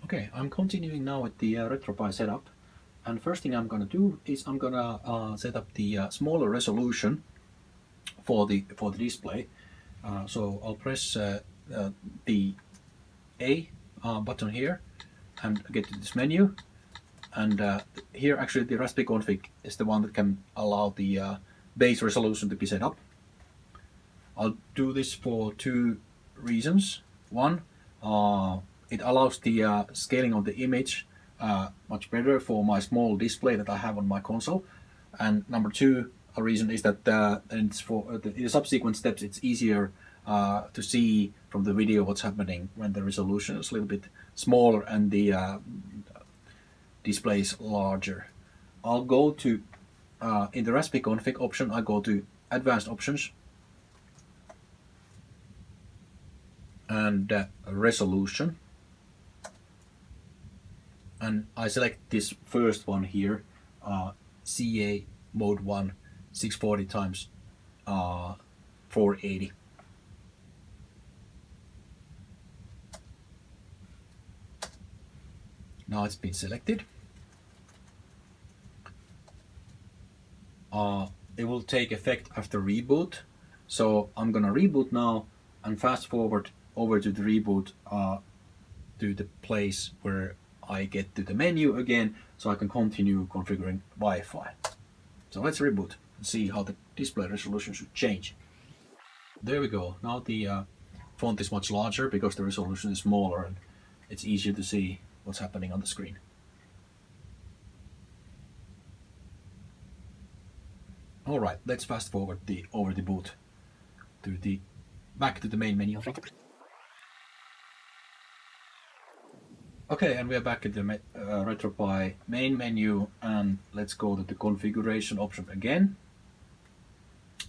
Okay, I'm continuing now with the RetroPie setup, and first thing I'm gonna do is I'm gonna set up the smaller resolution for the display. So I'll press the A button here and get to this menu, and here actually the Raspberry config is the one that can allow the base resolution to be set up. I'll do this for two reasons. One, it allows the scaling of the image much better for my small display that I have on my console. And number two, a reason is that in the subsequent steps it's easier to see from the video what's happening when the resolution is a little bit smaller and the display is larger. I'll go to, in the Raspberry config option, I go to Advanced Options and Resolution, and I select this first one here, CA Mode 1 640 times 480. Now it's been selected. It will take effect after reboot, so I'm gonna reboot now and fast forward over to the reboot to the place where I get to the menu again, so I can continue configuring Wi-Fi. So let's reboot and see how the display resolution should change. There we go. Now the font is much larger because the resolution is smaller and it's easier to see what's happening on the screen. All right, let's fast forward over the boot to back to the main menu. Okay, and we are back at the RetroPie main menu, and let's go to the configuration option again.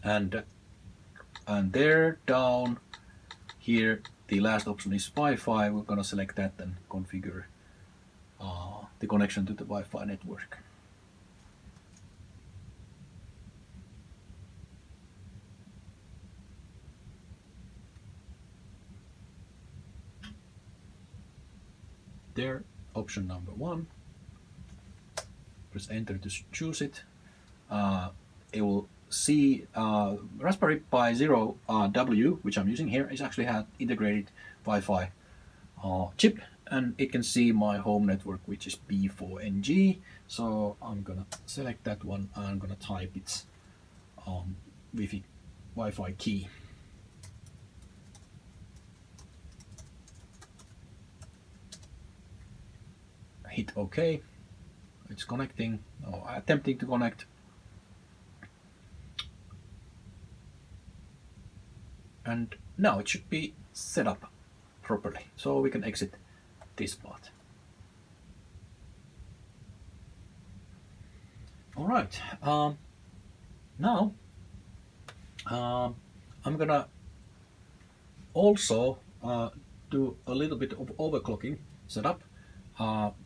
And there down here, the last option is Wi-Fi. We're gonna select that and configure the connection to the Wi-Fi network. There, option number 1. Press enter to choose it. It will see Raspberry Pi Zero W, which I'm using here, is actually had integrated Wi-Fi chip, and it can see my home network, which is B4NG. So I'm gonna select that one and I'm gonna type its Wi-Fi key. Hit OK. It's connecting, or attempting to connect. And now it should be set up properly, so we can exit this part. All right, now I'm gonna also do a little bit of overclocking setup.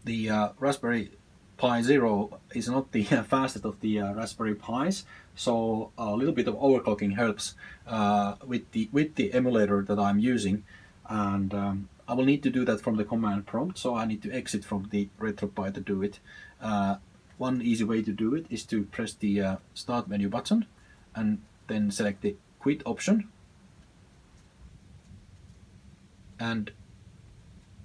The Raspberry Pi Zero is not the fastest of the Raspberry Pis, so a little bit of overclocking helps with the emulator that I'm using, and I will need to do that from the command prompt, so I need to exit from the RetroPie to do it. One easy way to do it is to press the Start menu button and then select the Quit option and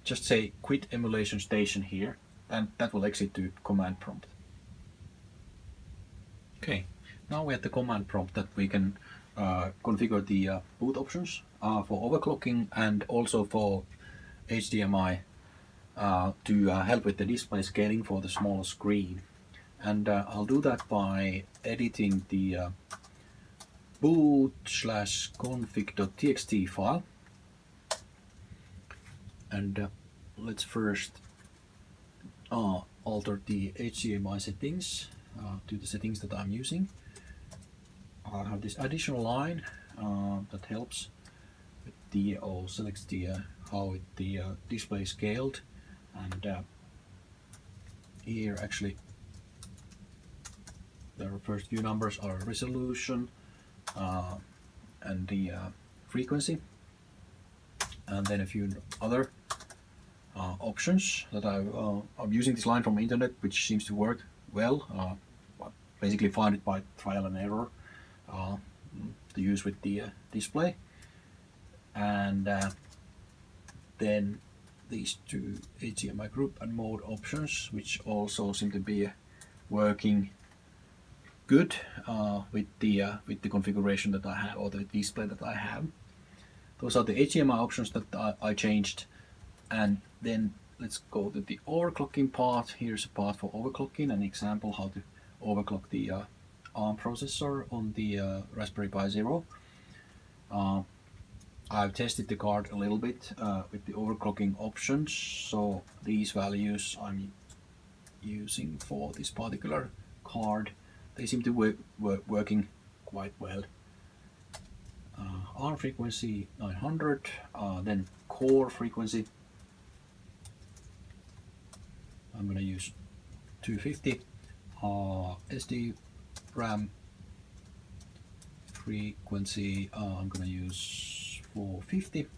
just say Quit EmulationStation here, and that will exit to command prompt. Okay, now we're at the command prompt that we can configure the boot options for overclocking and also for HDMI to help with the display scaling for the small screen. And I'll do that by editing the boot/config.txt file. And let's first alter the HDMI settings to the settings that I'm using. I have this additional line that helps with the selects the how the display is scaled, and here actually the first few numbers are resolution and the frequency, and then a few other options that I'm using this line from internet, which seems to work well. Basically find it by trial and error to use with the display. And then these two HDMI group and mode options, which also seem to be working good with the configuration that I have, or the display that I have. Those are the HDMI options that I changed. And then let's go to the overclocking part. Here's a part for overclocking, an example how to overclock the ARM processor on the Raspberry Pi Zero. I've tested the card a little bit with the overclocking options, so these values I'm using for this particular card, they seem to working quite well. ARM frequency 900, then core frequency I'm going to use 250, SD RAM frequency I'm going to use 450,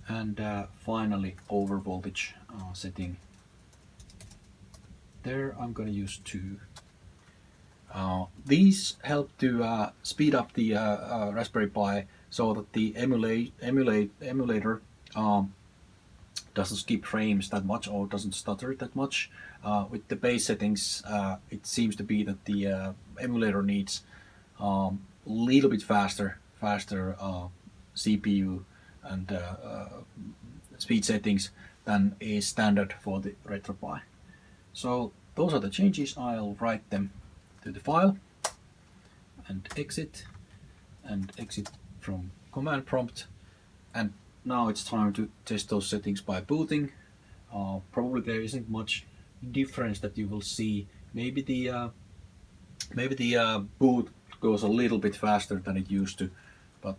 and finally over voltage setting there I'm going to use 2. These help to speed up the Raspberry Pi so that the emulator doesn't skip frames that much or doesn't stutter that much. With the base settings, it seems to be that the emulator needs a little bit faster CPU and speed settings than is standard for the RetroPie. So those are the changes. I'll write them to the file and exit from command prompt, and now it's time to test those settings by booting. Probably there isn't much difference that you will see. Maybe the boot goes a little bit faster than it used to, but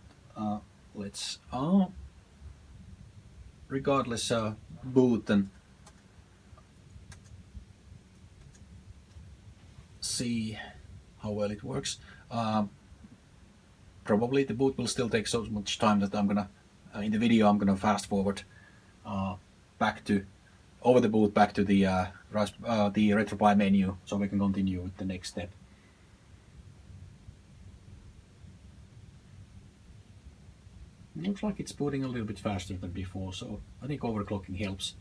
let's regardless boot and see how well it works. Probably the boot will still take so much time that I'm gonna in the video I'm gonna fast forward back to over the boot back to the RetroPie menu, so we can continue with the next step. It looks like it's booting a little bit faster than before, so I think overclocking helps.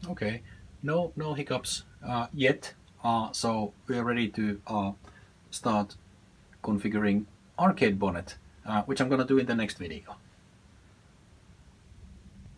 Okay, no hiccups yet, so we are ready to start configuring Arcade Bonnet, which I'm gonna do in the next video.